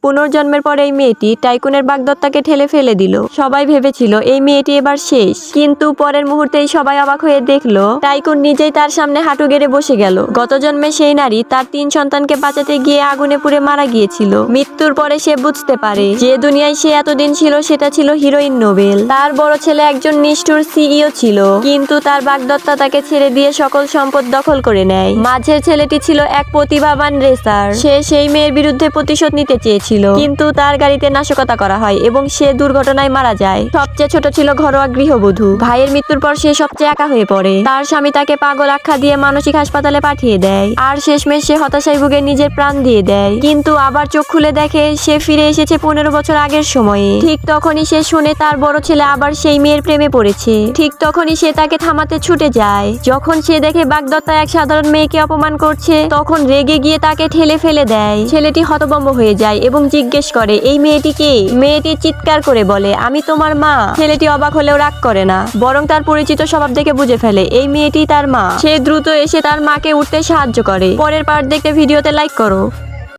পুনর্জন্মের পর এই মেয়েটি টাইকুনের বাগদত্তাকে ঠেলে ফেলে দিল। সবাই ভেবেছিল এই মেয়েটি এবার শেষ, কিন্তু পরের মুহূর্তেই সবাই অবাক হয়ে দেখলো টাইকুন নিজেই তার সামনে হাঁটু গেড়ে বসে গেল। গত জন্মে সেই নারী তার 3 সন্তানকে বাঁচাতে গিয়ে আগুনে পুড়ে মারা গিয়েছিল। মৃত্যুর পরে সে বুঝতে পারে যে দুনিয়ায় সে এতদিন ছিল সেটা ছিল হিরোইন নোবেল। তার বড় ছেলে একজন নিষ্ঠুর সিইও ছিল, কিন্তু তার বাগদত্তা তাকে ছেড়ে দিয়ে সকল সম্পদ দখল করে নেয়। মাঝের ছেলেটি ছিল এক প্রতিভাবান রেসার। সে সেই মেয়ের বিরুদ্ধে প্রতিশোধ নিতে চেয়েছিল, কিন্তু তার গাড়িতে নাশকতা করা হয় এবং সে দুর্ঘটনায় মারা যায়। সবচেয়ে ছোট ছিল ঘরোয়া গৃহবধূ। ভাইয়ের মৃত্যুর পর সে সবচেয়ে একা হয়ে পড়ে। তার স্বামী তাকে পাগল আখ্যা দিয়ে মানসিক হাসপাতালে পাঠিয়ে দেয়, আর শেষমেশ সে হতাশায় ভুগে নিজের প্রাণ দিয়ে দেয়। কিন্তু আবার চোখ খুলে দেখে সে ফিরে এসেছে 15 বছর আগের সময়ে। ঠিক তখনই সে শুনে তার বড় ছেলে আবার সেই মেয়ের প্রেমে পড়েছে। ঠিক তখনই সে তাকে থামাতে ছুটে যায়। যখন সে দেখে বাগদত্তা এক সাধারণ মেয়েকে অপমান করছে, তখন রেগে গিয়ে তাকে ঠেলে ফেলে দেয়। ছেলেটি হতভম্ব হয়ে যায় এবং জিজ্ঞেস করে এই মেয়েটি কে? মেয়েটি চিৎকার করে বলে আমি তোমার মা। ছেলেটি অবাক হলেও রাগ করে না, বরং তার পরিচিত স্বভাব দেখে বুঝে ফেলে এই মেয়েটি তার মা। সে দ্রুত এসে তার মাকে উঠতে সাহায্য করে। পরের পার্ট দেখতে ভিডিওতে লাইক করো।